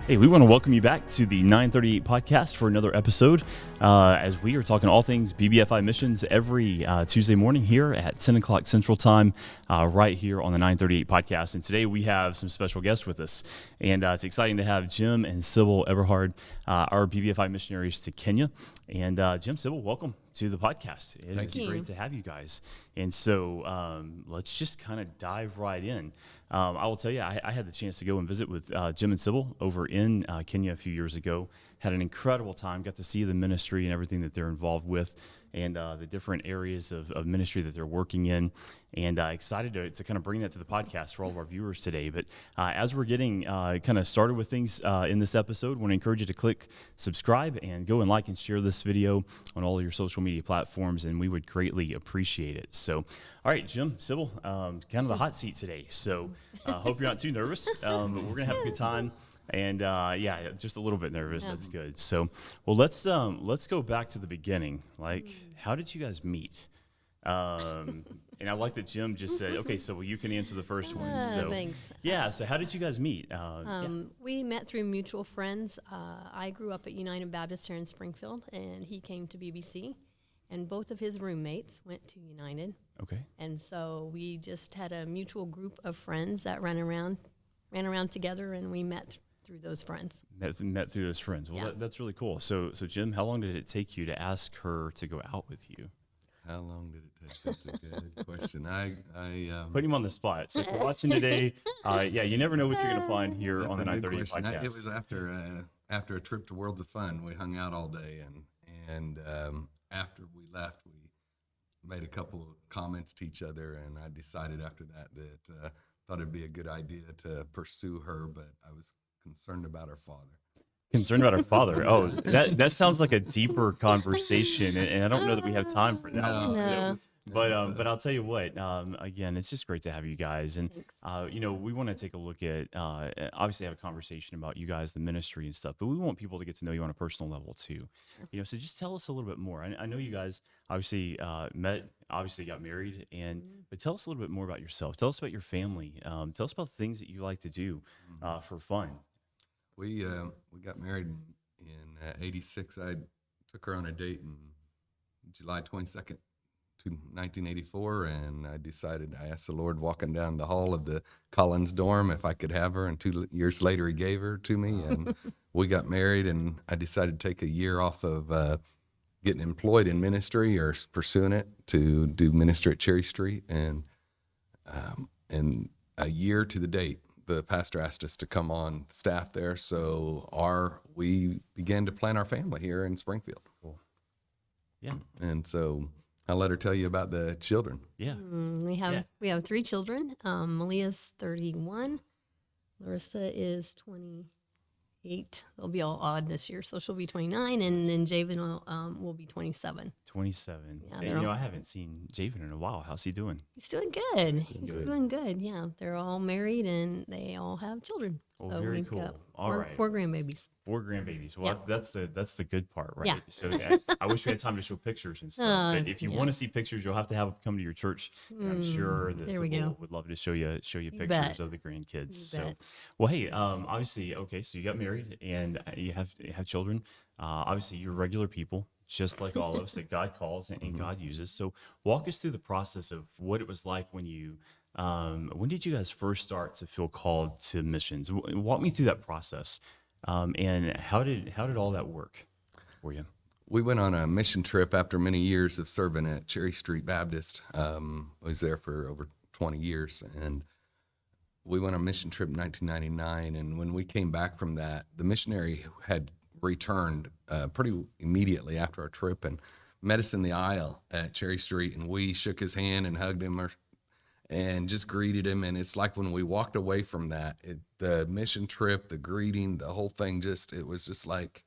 Hey, we want to welcome you back to the 938 podcast for another episode as we are talking all things BBFI missions every Tuesday morning here at 10 o'clock Central Time right here on the 938 podcast. And today we have some special guests with us. And it's exciting to have Jim and Sybil Eberhard, our BBFI missionaries to Kenya. And Jim, Sybil, welcome to the podcast. It's great to have you guys. And so let's just kind of dive right in. I will tell you, I had the chance to go and visit with Jim and Sybil over in Kenya a few years ago. Had an incredible time, got to see the ministry and everything that they're involved with and the different areas of ministry that they're working in. And excited to kind of bring that to the podcast for all of our viewers today. But as we're getting kind of started with things in this episode, I want to encourage you to click subscribe and go and like and share this video on all of your social media platforms, and we would greatly appreciate it. So, all right, Jim, Sybil, kind of the hot seat today. So hope you're not too nervous, but we're going to have a good time. And yeah, just a little bit nervous. Yeah. That's good. So, well, let's go back to the beginning. Like, how did you guys meet? And I like that Jim just said, okay, so you can answer the first one. So, thanks. Yeah, so how did you guys meet? We met through mutual friends. I grew up at United Baptist here in Springfield, and he came to BBC, and both of his roommates went to United. Okay. And so we just had a mutual group of friends that ran around together, and we met through those friends. Met through those friends. Well, yeah. That's really cool. So Jim, how long did it take you to ask her to go out with you? How long did it take? That's a good question. I put him on the spot. So if you're watching today, yeah, you never know what you're going to find here on the 938 podcast. It was after a trip to Worlds of Fun. We hung out all day, and after we left, we made a couple of comments to each other, and I decided after that thought it'd be a good idea to pursue her, but I was concerned about her father. Concerned about her father. Oh, that sounds like a deeper conversation, and I don't know that we have time for that. No. But I'll tell you what. Again, it's just great to have you guys, and we want to take a look at obviously have a conversation about you guys, the ministry and stuff. But we want people to get to know you on a personal level too. So just tell us a little bit more. I know you guys obviously met, obviously got married, but tell us a little bit more about yourself. Tell us about your family. Tell us about the things that you like to do for fun. We got married in '86. I took her on a date in July 22nd, 1984, and I asked the Lord walking down the hall of the Collins dorm if I could have her, and 2 years later He gave her to me, and we got married, and I decided to take a year off of getting employed in ministry or pursuing it to do ministry at Cherry Street, and a year to the date, the pastor asked us to come on staff there, so we began to plan our family here in Springfield. Cool. Yeah. And so I'll let her tell you about the children. Yeah. We have 3 children. Malia's 31. Larissa is 28. They'll be all odd this year, so she'll be 29, and then Javen will be 27. 27. Yeah, and, I haven't seen Javen in a while. How's he doing? He's doing good. He's doing good. Yeah, they're all married and they all have children. Oh, so very cool. All right. 4 grandbabies. 4 grandbabies. Well, that's the good part, right? Yeah. So I wish we had time to show pictures and stuff. But if you want to see pictures, you'll have to have them come to your church. I'm sure that Sybil would love to show you pictures of the grandkids. So, well, hey, obviously, okay, so you got married and you have children. Obviously, you're regular people, just like all of us that God calls and God uses. So, walk us through the process of what it was like when you. When did you guys first start to feel called to missions? Walk me through that process, and how did all that work for you? We went on a mission trip after many years of serving at Cherry Street Baptist. I was there for over 20 years, and we went on a mission trip in 1999. And when we came back from that, the missionary had returned pretty immediately after our trip and met us in the aisle at Cherry Street, and we shook his hand and hugged him and just greeted him. And it's like when we walked away from that, the mission trip, the greeting, the whole thing, it was just like,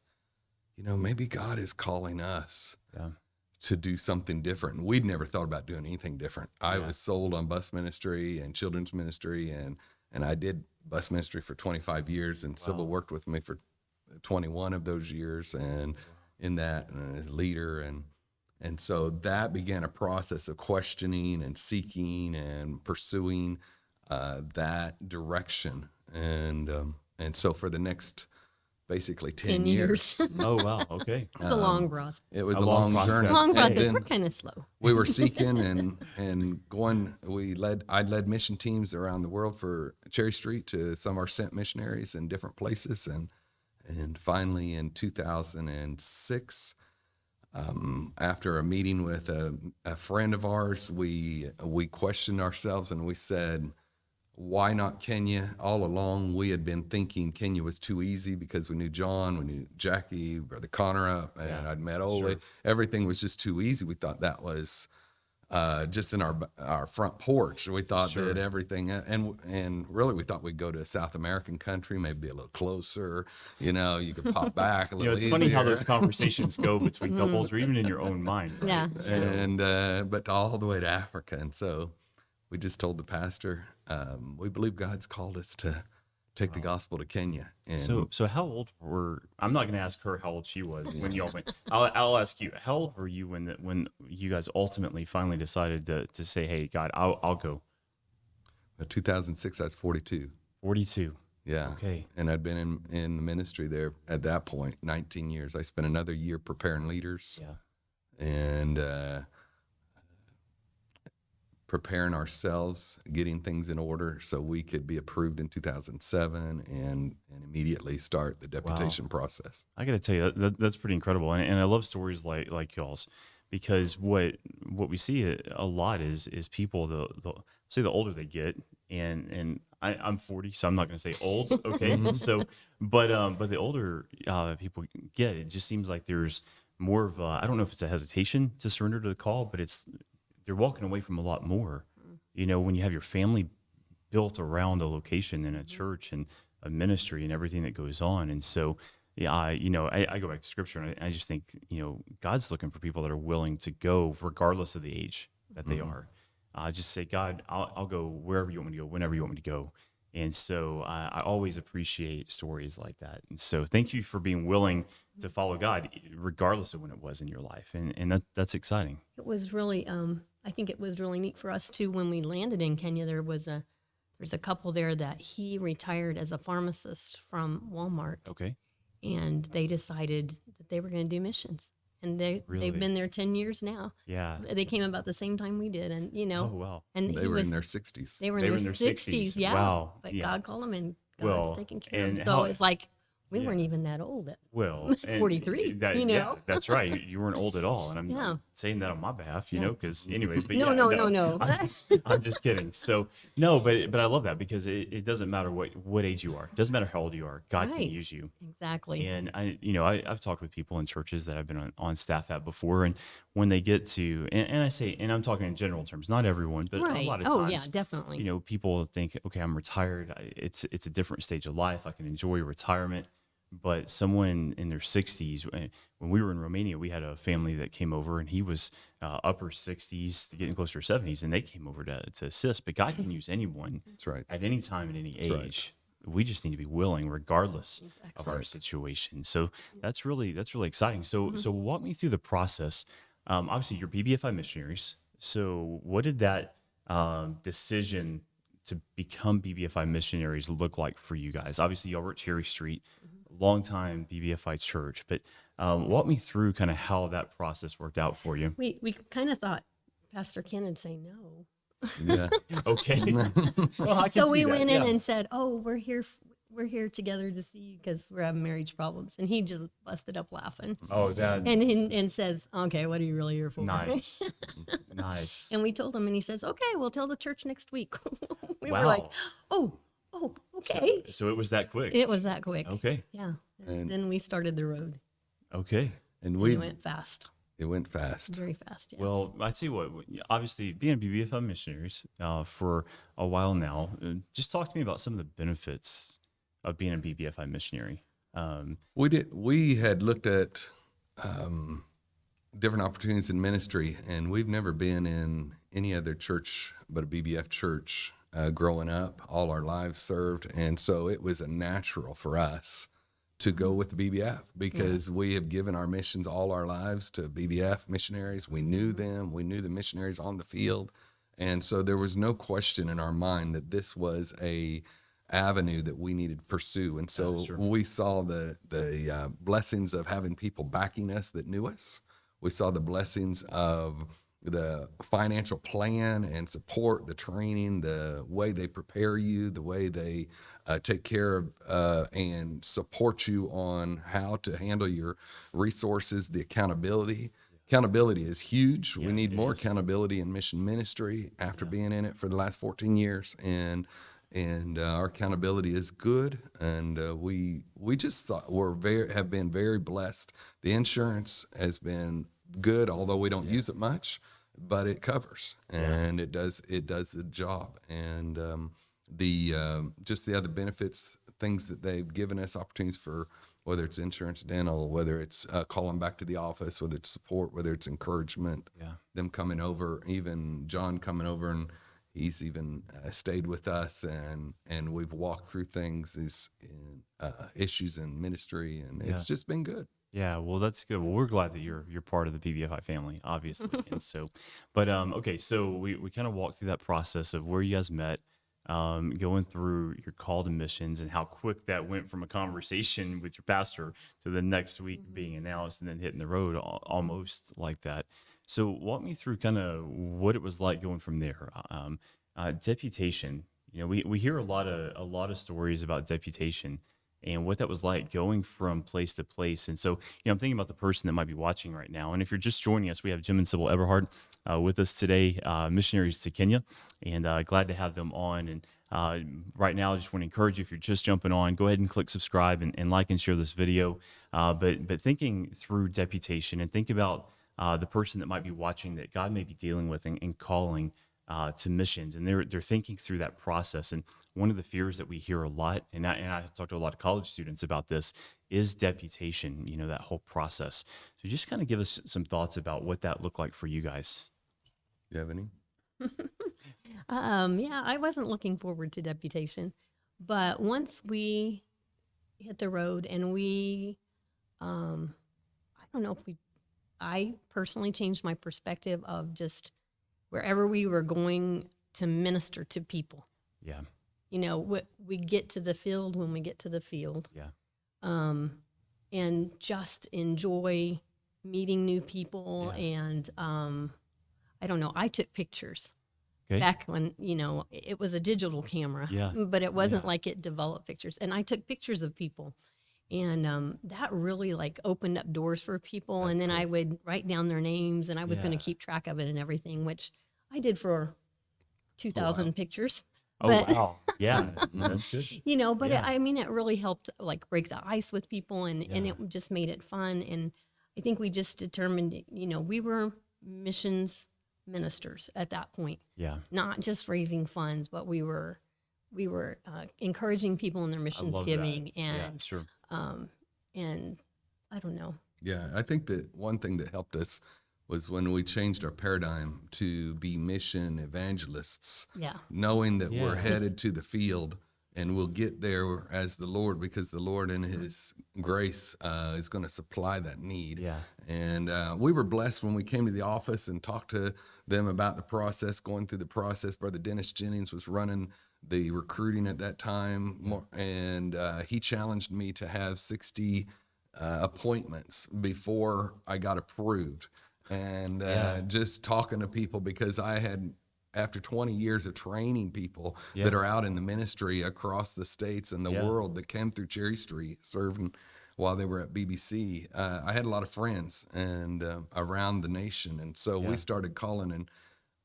maybe God is calling us to do something different. And we'd never thought about doing anything different. I was sold on bus ministry and children's ministry, and I did bus ministry for 25 years, and Sybil worked with me for 21 of those years, and in that, and as a leader, and so that began a process of questioning and seeking and pursuing that direction. And so for the next basically 10 10 years. years. Oh, wow. Okay. It's a long process. It was A a long long journey. process. Long Hey. process. And We're then kind of slow. we were seeking and going. I led mission teams around the world for Cherry Street to some of our sent missionaries in different places, and finally in 2006, after a meeting with a friend of ours, we questioned ourselves and we said, why not Kenya? All along, we had been thinking Kenya was too easy because we knew John, we knew Jackie, Brother Connor up, and I'd met Ole. Sure. Everything was just too easy. We thought that was just in our front porch. We thought Sure. that everything, and really we thought we'd go to a South American country, maybe a little closer. You know, you could pop back a little. It's funny how easier. those conversations go between couples, or even in your own mind. Right? Yeah. So, And but all the way to Africa, and so we just told the pastor, we believe God's called us to take the gospel to Kenya. And so how old were? I'm not going to ask her how old she was when y'all went. I'll ask you. How old were you when you guys ultimately finally decided to say, "Hey, God, I'll go." 2006, I was 42. 42. Yeah. Okay. And I'd been in the ministry there at that point 19 years. I spent another year preparing leaders. Yeah. And preparing ourselves, getting things in order so we could be approved in 2007 and immediately start the deputation process. I got to tell you that's pretty incredible, and I love stories like y'all's, because what we see a lot is people the older they get, and I'm 40, so I'm not going to say old, okay? So, but the older people get, it just seems like there's more of I don't know if it's a hesitation to surrender to the call, but they're walking away from a lot more. You know, when you have your family built around a location and a church and a ministry and everything that goes on. And so, yeah, I go back to scripture and I just think, God's looking for people that are willing to go regardless of the age that they are. Just say, God, I'll go wherever you want me to go, whenever you want me to go. And so I always appreciate stories like that. And so thank you for being willing to follow God, regardless of when it was in your life. And that's exciting. It was really, I think it was really neat for us too. When we landed in Kenya, there's a couple there that he retired as a pharmacist from Walmart, Okay. and they decided that they were going to do missions. And Really? they've been there 10 years now. Yeah. They came about the same time we did, and Oh, wow. and They were in their 60s. They were They were in their 60s, yeah. Wow. But Yeah. God called them, and Well, God's taking care of and them. how- So it's like we yeah. weren't even that old. Well, and 43, Yeah, that's right. You weren't old at all, and I'm Yeah. saying that on my behalf, Yeah. because anyway. But No, yeah, no. I'm just kidding. So no, but I love that, because it doesn't matter what age you are. It doesn't matter how old you are. God Right. can use you. Exactly. And I've talked with people in churches that I've been on staff at before, and when they get to, and I say, and I'm talking in general terms, not everyone, but Right. a lot of Oh, times, yeah, definitely. people think, okay, I'm retired. It's a different stage of life. I can enjoy retirement. But someone in their 60s, when we were in Romania, we had a family that came over, and he was upper 60s, getting closer to 70s, and they came over to assist. But God can use anyone That's right. at any time, at any right. age. We just need to be willing, regardless of our right. situation. So that's really exciting. So walk me through the process. Obviously, you're BBFI Missionaries. So what did that decision to become BBFI Missionaries look like for you guys? Obviously, y'all were at Cherry Street, long time BBFI church, but walk me through kind of how that process worked out for you. We kind of thought Pastor Ken would say no. Yeah. Okay. Well, I can So see we that, went yeah. in and said, "Oh, we're here together to see you because we're having marriage problems." And he just busted up laughing Oh, that and says, "Okay, what are you really here for?" nice, nice. And we told him, and he says, "Okay, we'll tell the church next week." We Wow. were like, "Oh, okay." So it was that quick. It was that quick. Okay. Yeah. And- Then we started the road. Okay. And And we it went fast, it went fast. very fast. Yeah. Well, I tell you what, obviously being BBFI Missionaries for a while now, just talk to me about some of the benefits of being a BBFI missionary. We had looked at different opportunities in ministry, and we've never been in any other church but a BBF church growing up. All our lives served, and so it was a natural for us to go with the BBF because we have given our missions all our lives to BBF missionaries. We knew them. We knew the missionaries on the field. And so there was no question in our mind that this was a avenue that we needed to pursue. And so we saw the blessings of having people backing us that knew us. We saw the blessings of the financial plan and support, the training, the way they prepare you, the way they take care of and support you on how to handle your resources, the accountability. Accountability is huge. We need more accountability in mission ministry after being in it for the last 14 years. And our accountability is good. And we just thought have been very blessed. The insurance has been good, although we don't use it much, but it covers and it does the job. And just the other benefits, things that they've given us, opportunities for, whether it's insurance, dental, whether it's calling back to the office, whether it's support, whether it's encouragement, them coming over, even John coming over, and he's even stayed with us, and we've walked through things, issues in ministry, and it's just been good. Yeah, well, that's good. Well, we're glad that you're part of the BBFI family, obviously. And so, but okay, so we kind of walked through that process of where you guys met, going through your call to missions, and how quick that went from a conversation with your pastor to the next week being announced and then hitting the road almost like that. So walk me through kind of what it was like going from there. Deputation, we hear a lot of stories about deputation and what that was like going from place to place. And so, I'm thinking about the person that might be watching right now. And if you're just joining us, we have Jim and Sybil Eberhard with us today, missionaries to Kenya, and glad to have them on. And right now, I just want to encourage you, if you're just jumping on, go ahead and click subscribe and like and share this video. But thinking through deputation, and think about the person that might be watching that God may be dealing with and calling to missions, and they're thinking through that process. And one of the fears that we hear a lot, and I talk to a lot of college students about this, is deputation, that whole process. So just kind of give us some thoughts about what that looked like for you guys. You have any? I wasn't looking forward to deputation, but once we hit the road and I personally changed my perspective of just wherever we were going to minister to people. Yeah. We get to the field when we get to the field. Yeah. And just enjoy meeting new people. Yeah. And I don't know, I took pictures back when, it was a digital camera, but it wasn't like it developed pictures. And I took pictures of people. And that really opened up doors for people. That's and then cool. I would write down their names, and I was going to keep track of it and everything, which I did for 2,000 pictures. But, wow. Yeah. That's good. But it really helped break the ice with people, and it just made it fun. And I think we just determined, we were missions ministers at that point. Yeah. Not just raising funds, but we were encouraging people in their missions giving. That. And sure. And I don't know. Yeah, I think that one thing that helped us was when we changed our paradigm to be mission evangelists. Yeah. Knowing that we're headed to the field and we'll get there as the Lord, because the Lord in His grace is going to supply that need. Yeah. And we were blessed when we came to the office and talked to them about the process, going through the process. Brother Dennis Jennings was running the recruiting at that time, and he challenged me to have 60 appointments before I got approved. And just talking to people, because I had, after 20 years of training people that are out in the ministry across the states and the world that came through Cherry Street serving while they were at BBC, I had a lot of friends and around the nation. And so we started calling,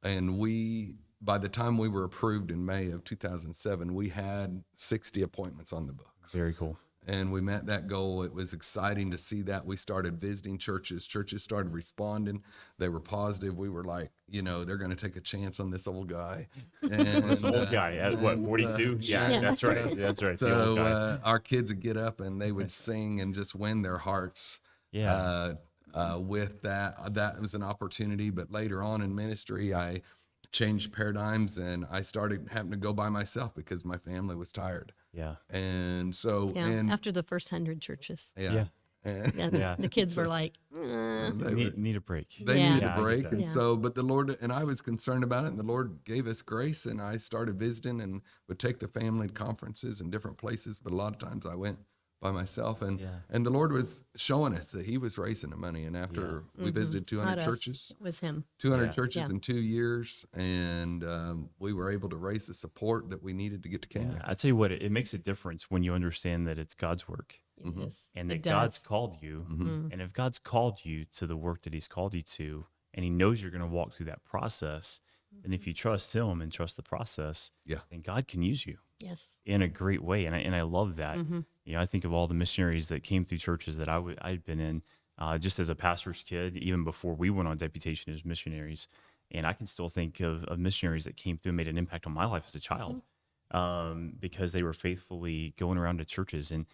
and we, by the time we were approved in May of 2007, we had 60 appointments on the books. Very cool. And we met that goal. It was exciting to see that. We started visiting churches. Churches started responding. They were positive. We were like, they're going to take a chance on this old guy. And, this old guy at what, 42? Yeah, that's right. That's right. So our kids would get up and they would sing and just win their hearts. With that. That was an opportunity. But later on in ministry, I changed paradigms, and I started having to go by myself because my family was tired. Yeah. And so, after the first 100 churches. Yeah. And Yeah. The kids were like, Need a break. they Yeah. needed Yeah, a I get break. that. And Yeah. so, but the Lord, and I was concerned about it, and the Lord gave us grace, and I started visiting and would take the family to conferences in different places. But a lot of times I went by myself, and Yeah. and the Lord was showing us that He was raising the money. And after we visited 200 not us. churches, It was him. 200 Yeah. churches Yeah. in 2 years, and we were able to raise the support that we needed to get to Kenya. I tell you what, it makes a difference when you understand that it's God's work Yes, and it that God's does. called you. Mm-hmm. And if God's called you to the work that He's called you to, and He knows you're going to walk through that process, and if you trust Him and trust the process, Yeah. then God can use you Yes. in a great way. And I love that. You know, I think of all the missionaries that came through churches that I'd been in, just as a pastor's kid, even before we went on deputation as missionaries. And I can still think of missionaries that came through and made an impact on my life as a child, because they were faithfully going around to churches and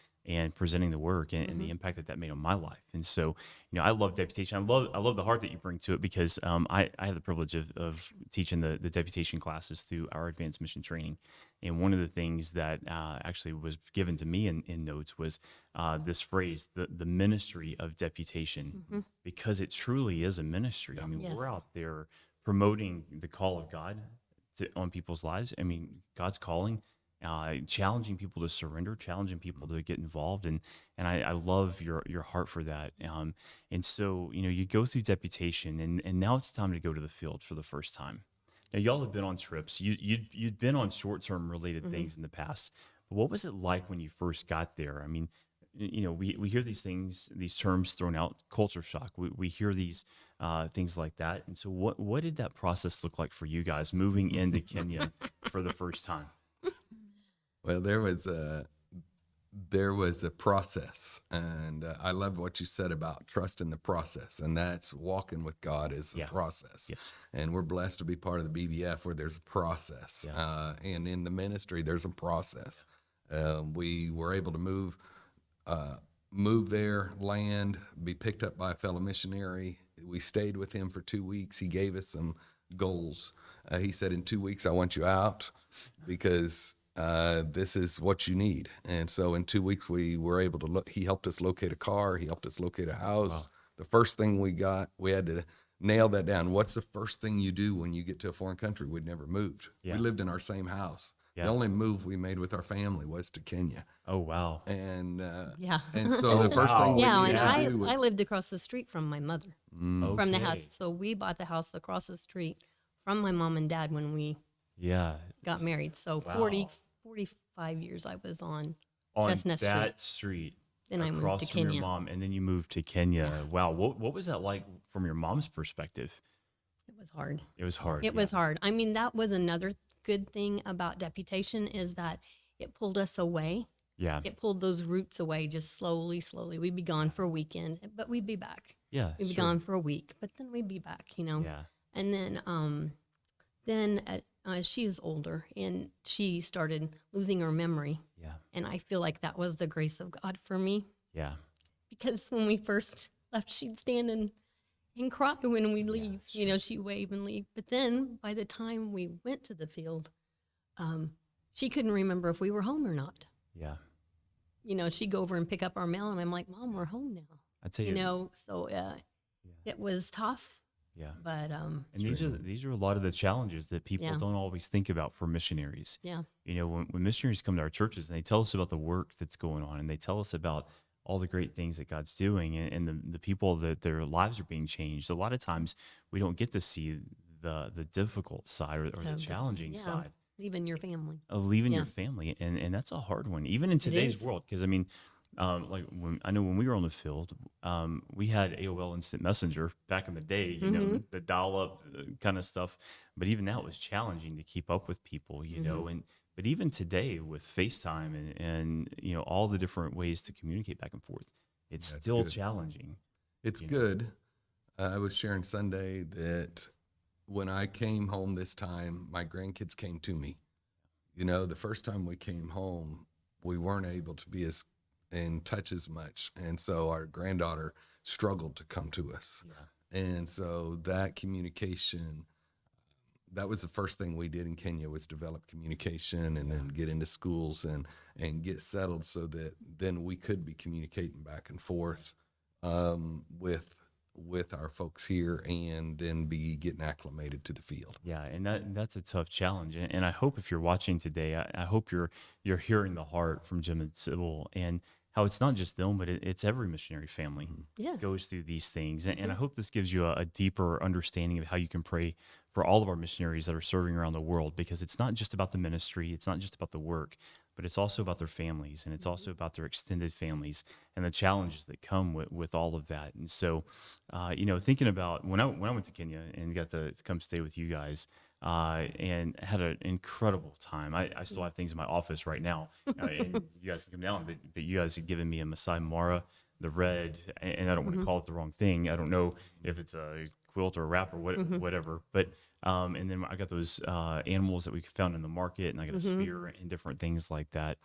presenting the work and the impact that made on my life. And so, you know, I love deputation. I love the heart that you bring to it, because I have the privilege of teaching the deputation classes through our advanced mission training. And one of the things that actually was given to me in notes was this phrase, the ministry of deputation, because it truly is a ministry. I mean, Yes. we're out there promoting the call of God on people's lives. I mean, God's calling, challenging people to surrender, challenging people to get involved. And I love your heart for that. And so, you know, you go through deputation, and now it's time to go to the field for the first time. Now, y'all have been on trips. You'd been on short-term related things in the past. But what was it like when you first got there? I mean, you know, we hear these things, these terms thrown out, culture shock. We hear these things like that. And so what did that process look like for you guys moving into Kenya for the first time? Well, there was a process, and I love what you said about trusting the process, and that's walking with God is the Yeah. process. Yes. And we're blessed to be part of the BBF where there's a process, and in the ministry there's a process. We were able to move there, land, be picked up by a fellow missionary. We stayed with him for 2 weeks. He gave us some goals. He said, in 2 weeks, I want you out because this is what you need. And so in 2 weeks, we were able to look. He helped us locate a car. He helped us locate a house. Wow. The first thing we had to nail that down. What's the first thing you do when you get to a foreign country? We'd never moved. Yeah. We lived in our same house. Yeah. The only move we made with our family was to Kenya. Oh, wow. And Yeah. and so the first thing we Yeah, needed and to do was I lived across the street from my mother, from the Okay. house. So we bought the house across the street from my mom and dad when we Yeah. got married. So Wow. 45 years I was on On Chestnut that street, Then I moved across to from your Kenya. mom, and then you moved to Kenya. Wow. What was that like from your mom's perspective? It was hard. It was hard. It was hard. I mean, that was another good thing about deputation is that it pulled us away. Yeah. It pulled those roots away just slowly, slowly. We'd be gone for a weekend, but we'd be back. Yeah. We'd be sure. gone for a week, but then we'd be back, you know. Yeah. And then she is older, and she started losing her memory. Yeah. And I feel like that was the grace of God for me, Yeah. because when we first left, she'd stand and cry when we leave. You know, she'd wave and leave. But then by the time we went to the field, she couldn't remember if we were home or not. Yeah. You know, she'd go over and pick up our mail, and I'm like, Mom, we're home now. I'd say You know, so it was tough. Yeah. But And these are a lot of the challenges that people Yeah. don't always think about for missionaries. yeah, You know, when missionaries come to our churches and they tell us about the work that's going on, and they tell us about all the great things that God's doing, and the people that their lives are being changed, a lot of times we don't get to see the difficult side or the challenging yeah, side leaving your family. of leaving Yeah. your family. And that's a hard one, even in today's is. world. Because I mean, like when we were on the field, we had AOL Instant Messenger back in the day, you know, the dial-up kind of stuff. But even that was challenging to keep up with people, you know. But even today with FaceTime and you know all the different ways to communicate back and forth, it's still good. challenging. It's good. I was sharing Sunday that when I came home this time, my grandkids came to me. You know, the first time we came home, we weren't able to be as in touch as much. And so our granddaughter struggled to come to us. Yeah. And so that communication that was the first thing we did in Kenya, was develop communication and then get into schools and get settled so that then we could be communicating back and forth with our folks here, and then be getting acclimated to the field. Yeah, and that's a tough challenge. And I hope if you're watching today, I hope you're hearing the heart from Jim and Sybil, and how it's not just them, but it's every missionary family Yes. goes through these things. And I hope this gives you a deeper understanding of how you can pray for all of our missionaries that are serving around the world, because it's not just about the ministry, it's not just about the work, but it's also about their families, and it's also about their extended families and the challenges that come with all of that. And so, thinking about when I went to Kenya and got to come stay with you guys, and had an incredible time. I still have things in my office right now, and you guys can come down, but you guys had given me a Masai Mara, the red, and I don't want to call it the wrong thing. I don't know if it's a quilt or a wrap or whatever, but and then I got those animals that we found in the market, and I got a spear and different things like that.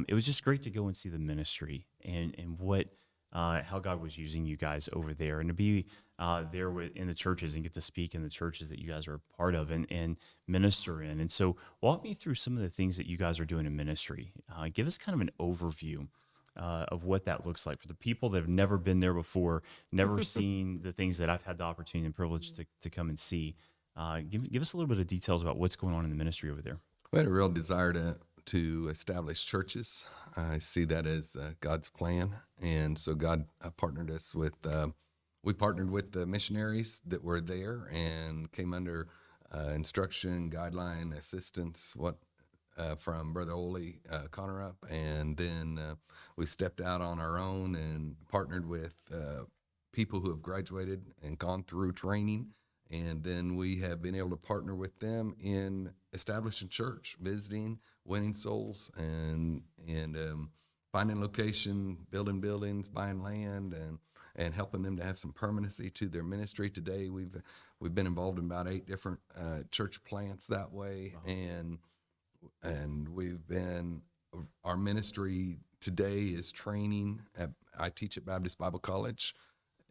It was just great to go and see the ministry and what how God was using you guys over there, and to be there in the churches and get to speak in the churches that you guys are a part of and minister in. And so, walk me through some of the things that you guys are doing in ministry. Give us kind of an overview of what that looks like for the people that have never been there before, never seen the things that I've had the opportunity and privilege to come and see. Give us a little bit of details about what's going on in the ministry over there. We had a real desire to establish churches. I see that as God's plan, and so God partnered us with. We partnered with the missionaries that were there and came under instruction, guideline, assistance, from Brother Ole Connerup, and then we stepped out on our own and partnered with people who have graduated and gone through training. And then we have been able to partner with them in establishing church, visiting, winning souls, and finding location, building buildings, buying land, and helping them to have some permanency to their ministry. Today, we've been involved in about 8 different church plants that way, and our ministry today is training. I teach at Baptist Bible College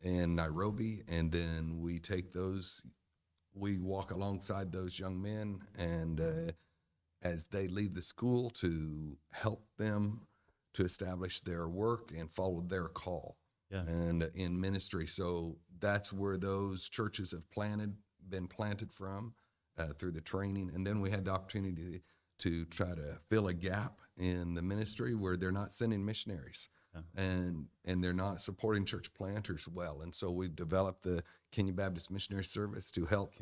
in Nairobi, and then we walk alongside those young men, and as they leave the school, to help them to establish their work and follow their call. Yeah. And in ministry. So that's where those churches have been planted from through the training. And then we had the opportunity to try to fill a gap in the ministry where they're not sending missionaries. And they're not supporting church planters well. And so we've developed the Kenya Baptist Missionary Service to help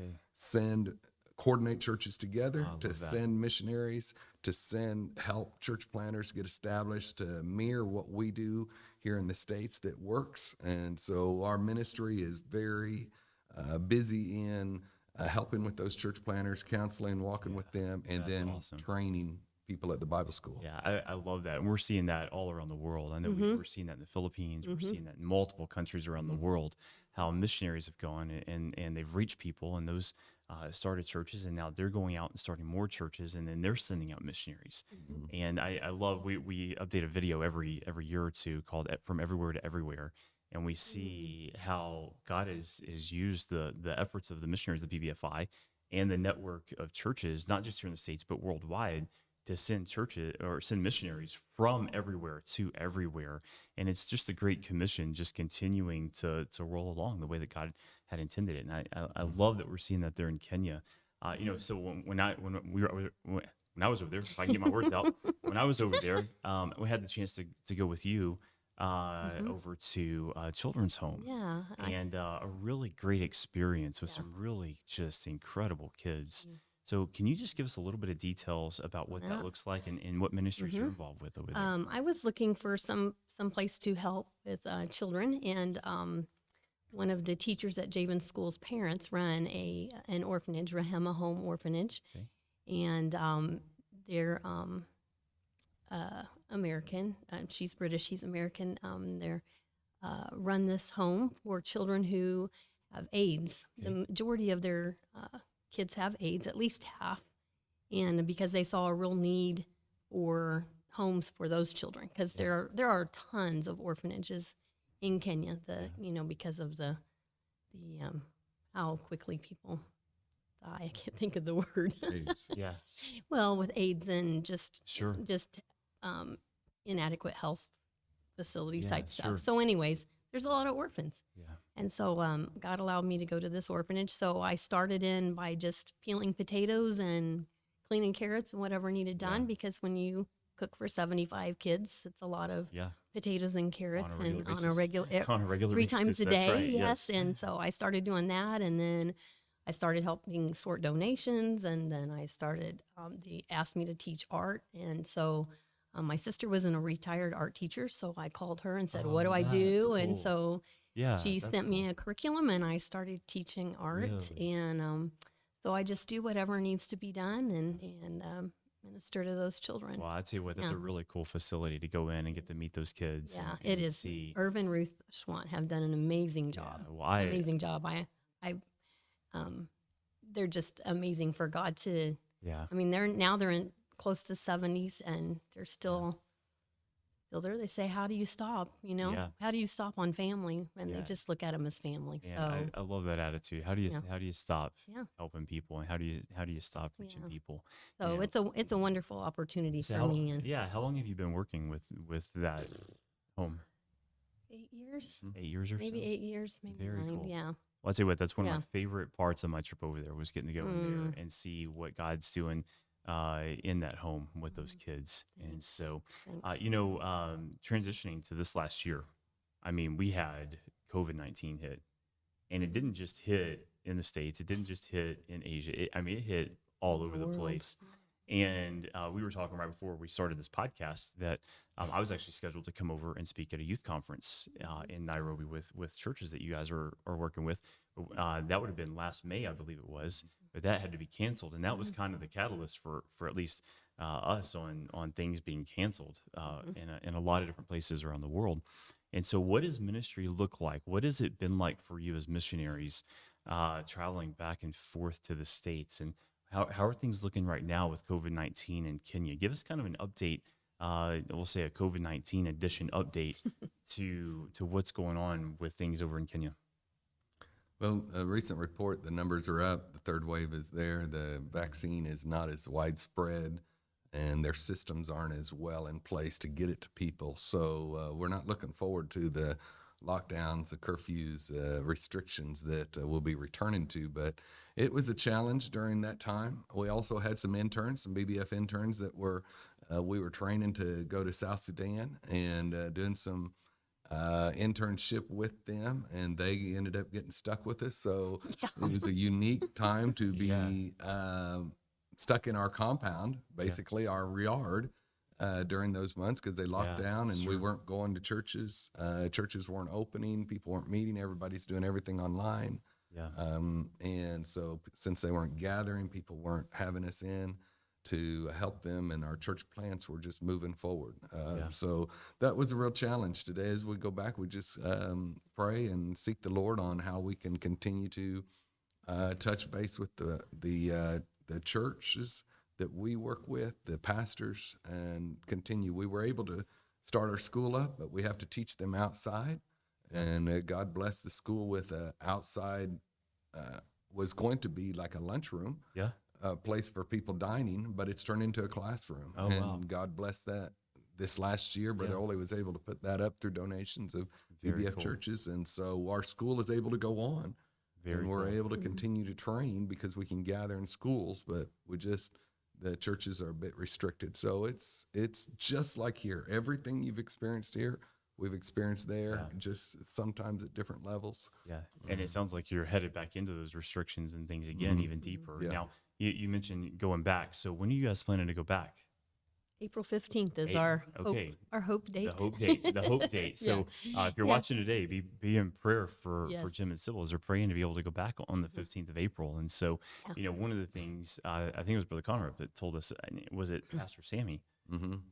coordinate churches together, to send missionaries, to help church planters get established, to mirror what we do here in the States that works. And so our ministry is very busy in helping with those church planters, counseling, walking with them, and then training people at the Bible school. Yeah, I love that. And we're seeing that all around the world. I know we're seeing that in the Philippines. We're seeing that in multiple countries around the world, how missionaries have gone and they've reached people, and those started churches, and now they're going out and starting more churches, and then they're sending out missionaries. And I love, we update a video every year or two called From Everywhere to Everywhere. And we see how God has used the efforts of the missionaries of BBFI and the network of churches, not just here in the States, but worldwide, to send churches or send missionaries from everywhere to everywhere. And it's just a great commission, just continuing to roll along the way that God had intended it. And I love that we're seeing that there in Kenya. So when I was over there, if I can get my words out, when I was over there, we had the chance to go with you over to a children's home. Yeah. And a really great experience with some really just incredible kids. So can you just give us a little bit of details about what that looks like and what ministries you're involved with over there? I was looking for some place to help with children, and one of the teachers at Javen School's parents run an orphanage, Rahema Home Orphanage, and they're American. She's British, he's American. They're run this home for children who have AIDS. The majority of their kids have AIDS, at least half, and because they saw a real need for homes for those children, because there are tons of orphanages in Kenya. Because of the how quickly people I can't think of the word. AIDS. Yeah. Well, with AIDS and just Sure. inadequate health facilities Yeah, type sure. stuff. So, anyways, there's a lot of orphans. Yeah. And so God allowed me to go to this orphanage. So I started in by just peeling potatoes and cleaning carrots and whatever needed done, Yeah. because when you cook for 75 kids, it's a lot of Yeah. potatoes and carrots On a regular and basis. on a regular On a regular three basis, times a that's day. right, Yes. yes. And so I started doing that, and then I started helping sort donations, and then I started. They asked me to teach art, and so my sister was a retired art teacher, so I called her and said, "What do I That's do?" cool. And so Yeah. she that's sent me cool. a curriculum, and I started teaching art. Really? And so I just do whatever needs to be done and minister to those children. Well, I tell you what, that's Yeah. a really cool facility to go in and get to meet those kids. Yeah, and it is. See. Irv and Ruth Schwant have done an amazing job. Yeah, well, Amazing job. They're just amazing for God to. Yeah. I mean, they're in close to 70s, and they're still there. They say, "How do you stop?" Yeah. How do you stop on family? And Yeah. they just look at them as family. Yeah, So I love that attitude. How do you Yeah. stop Yeah. helping people, and how do you stop reaching Yeah. people? So it's a wonderful opportunity So for me. And yeah, how long have you been working with that home? 8 years, 8 years or maybe so. 8 years, maybe Very 9. cool. Yeah. Well, I'll tell you what, that's one of Yeah. my favorite parts of my trip over there was getting to go in there and see what God's doing in that home with those kids. And Thanks. so, Thanks. transitioning to this last year, I mean, we had COVID-19 hit, and it didn't just hit in the States. It didn't just hit in Asia. It hit all over the world. place. And we were talking right before we started this podcast that I was actually scheduled to come over and speak at a youth conference in Nairobi with churches that you guys are working with. That would have been last May, I believe it was, but that had to be canceled. And that was kind of the catalyst for at least us on things being canceled in a lot of different places around the world. And so what does ministry look like? What has it been like for you as missionaries traveling back and forth to the States? And how are things looking right now with COVID-19 in Kenya? Give us kind of an update. We'll say a COVID-19 edition update to what's going on with things over in Kenya. Well, a recent report, the numbers are up. The third wave is there. The vaccine is not as widespread, and their systems aren't as well in place to get it to people. So we're not looking forward to the lockdowns, the curfews, restrictions that we'll be returning to. But it was a challenge during that time. We also had some interns, some BBF interns that we were training to go to South Sudan and doing some internship with them, and they ended up getting stuck with us. So it was a unique time to be stuck in our compound, basically our yard, during those months because they locked down and we weren't going to churches. Churches weren't opening. People weren't meeting. Everybody's doing everything online. Yeah. And so since they weren't gathering, people weren't having us in to help them, and our church plants were just moving forward. So that was a real challenge. Today, as we go back, we just pray and seek the Lord on how we can continue to touch base with the churches that we work with, the pastors, and continue. We were able to start our school up, but we have to teach them outside. And God bless the school with outside, was going to be like a lunchroom. Yeah. A place for people dining, but it's turned into a classroom. Oh, and wow. God bless that. This last year, Brother Ole was able to put that up through donations of Very BBF cool. churches. And so our school is able to go on. Very and we're cool. able to continue to train because we can gather in schools, but the churches are a bit restricted. So it's just like here. Everything you've experienced here, we've experienced there, just sometimes at different levels. Yeah. And it sounds like you're headed back into those restrictions and things again, even deeper. Yeah. Now, you mentioned going back. So when are you guys planning to go back? April 15th is Hey, our okay. hope date. The hope date. The hope date. So if you're watching today, be in prayer for Yes. Jim and Sybil as they're praying to be able to go back on the 15th of April. And so, one of the things, I think it was Brother Conrad that told us, was it Pastor Sammy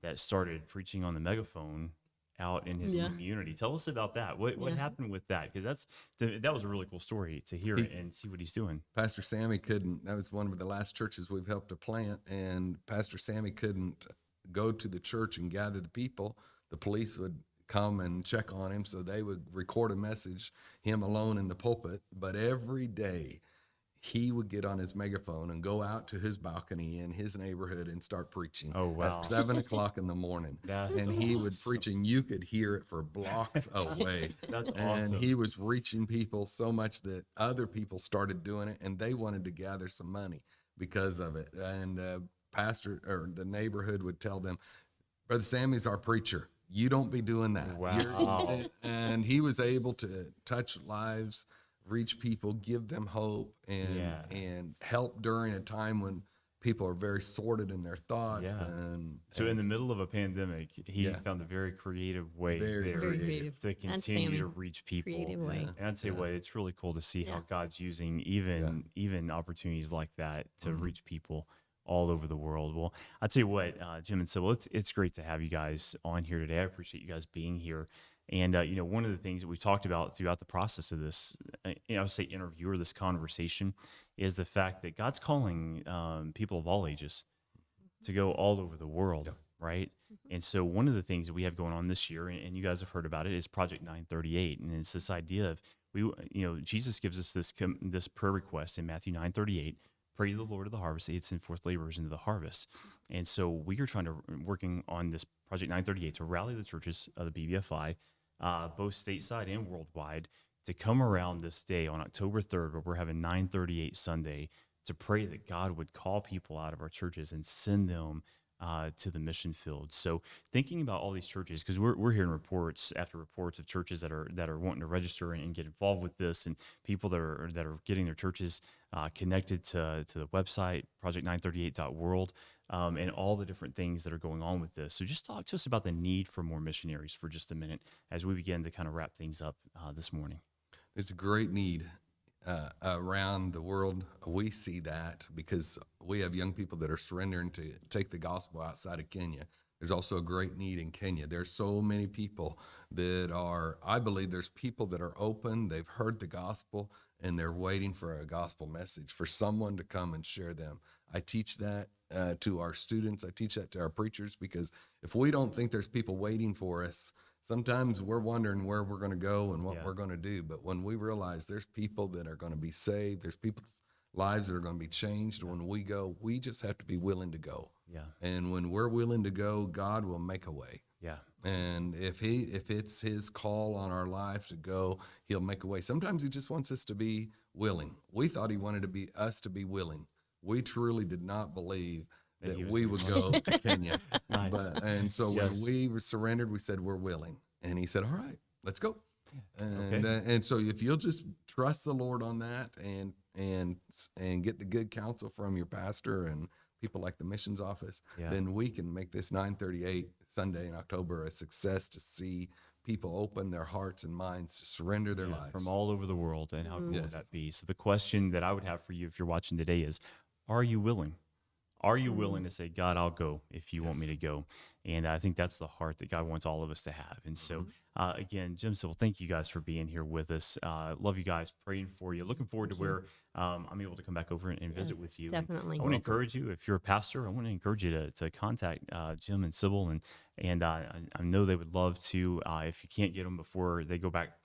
that started preaching on the megaphone out in his community. Tell us about that. What happened with that? Because that was a really cool story to hear and see what he's doing. Pastor Sammy couldn't, that was one of the last churches we've helped to plant, and Pastor Sammy couldn't go to the church and gather the people. The police would come and check on him, so they would record a message, him alone in the pulpit. But every day he would get on his megaphone and go out to his balcony in his neighborhood and start preaching Oh, wow. at 7 o'clock in the morning. That's And he would awesome. preach, and you could hear it for blocks away. That's And awesome. he was reaching people so much that other people started doing it, and they wanted to gather some money because of it. And pastor or the neighborhood would tell them, Brother Sammy's our preacher. You don't be doing that. Wow. And he was able to touch lives, reach people, give them hope, and Yeah. and help during a time when people are very sorted in their thoughts. Yeah. And So in the middle of a pandemic, he Yeah. found a very creative way Very there creative. to That's continue Sammy. to reach people. Creative way. And I'd say what it's really cool to see how Yeah. God's using even opportunities like that to reach people all over the world. Well, I'd say what, Jim and Sybil, it's great to have you guys on here today. I appreciate you guys being here. And one of the things that we talked about throughout the process of this, I would say interview or this conversation, is the fact that God's calling people of all ages to go all over the world, right? And so one of the things that we have going on this year, and you guys have heard about it, is Project 938, and it's this idea of Jesus gives us this prayer request in Matthew 9:38. Pray to the Lord of the harvest, that he'd send forth laborers into the harvest. And so we are working on this Project 938 to rally the churches of the BBFI, both stateside and worldwide, to come around this day on October 3rd, where we're having 938 Sunday, to pray that God would call people out of our churches and send them to the mission field. So thinking about all these churches, because we're hearing reports after reports of churches that are wanting to register and get involved with this, and people that are getting their churches connected to the website project938.world, and all the different things that are going on with this. So just talk to us about the need for more missionaries for just a minute as we begin to kind of wrap things up this morning. There's a great need around the world. We see that because we have young people that are surrendering to take the gospel outside of Kenya. There's also a great need in Kenya. There's so many people that I believe there's people that are open, they've heard the gospel, and they're waiting for a gospel message, for someone to come and share them. I teach that to our students. I teach that to our preachers, because if we don't think there's people waiting for us, sometimes we're wondering where we're going to go and what we're going to do. But when we realize there's people that are going to be saved, there's people's lives that are going to be changed when we go, we just have to be willing to go. Yeah. And when we're willing to go, God will make a way. Yeah. And if it's his call on our life to go, he'll make a way. Sometimes he just wants us to be willing. We thought he wanted us to be willing. We truly did not believe that we would go to Kenya. Nice. And so when we were surrendered, we said, we're willing. And he said, all right, let's go. And so if you'll just trust the Lord on that and get the good counsel from your pastor and people like the missions office, then we can make this 938 Sunday in October a success, to see people open their hearts and minds to surrender their lives. From all over the world. And how cool would that be? So the question that I would have for you if you're watching today is, are you willing? Are you willing to say, God, I'll go if you want me to go? And I think that's the heart that God wants all of us to have. And so, again, Jim, Sybil, thank you guys for being here with us. Love you guys, praying for you. Looking forward to where I'm able to come back over and visit with you. Definitely. And I want to encourage you, if you're a pastor, I want to encourage you to contact Jim and Sybil. And I know they would love to, if you can't get them before they go back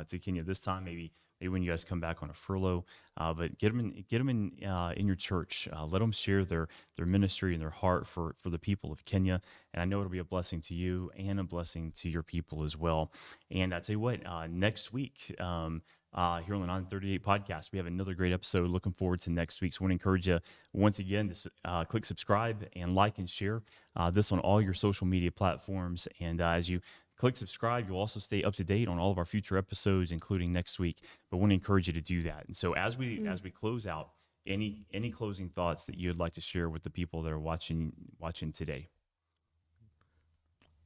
to Kenya this time, maybe when you guys come back on a furlough, but get them in your church. Let them share their ministry and their heart for the people of Kenya. And I know it'll be a blessing to you and a blessing to your people as well. And I tell you what, next week, here on the 938 podcast, we have another great episode. Looking forward to next week. So I want to encourage you once again to click subscribe and like and share this on all your social media platforms. And as you click subscribe, you'll also stay up to date on all of our future episodes, including next week. But I want to encourage you to do that. And so as we close out, any closing thoughts that you'd like to share with the people that are watching today?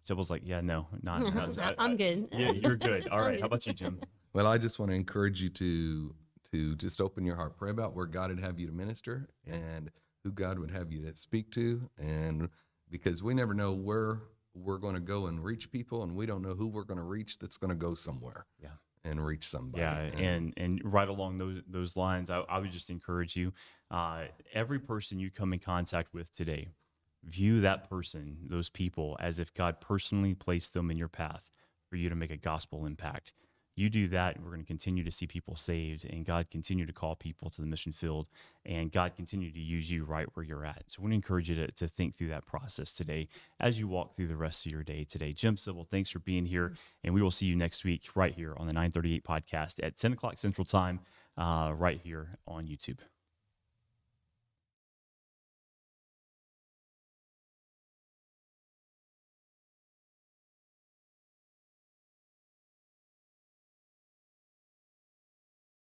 Sybil's like, yeah, no, not. I'm good. Yeah, you're good. All right. How about you, Jim? Well, I just want to encourage you to just open your heart. Pray about where God would have you to minister and who God would have you to speak to. And because we never know where we're going to go and reach people, and we don't know who we're going to reach that's going to go somewhere and reach somebody. Yeah, and right along those lines, I would just encourage you, every person you come in contact with today, view that person, those people, as if God personally placed them in your path for you to make a gospel impact. You do that, we're going to continue to see people saved, and God continue to call people to the mission field, and God continue to use you right where you're at. So I want to encourage you to think through that process today as you walk through the rest of your day today. Jim, Sybil, thanks for being here, and we will see you next week right here on the 938 podcast at 10 o'clock Central Time, right here on YouTube.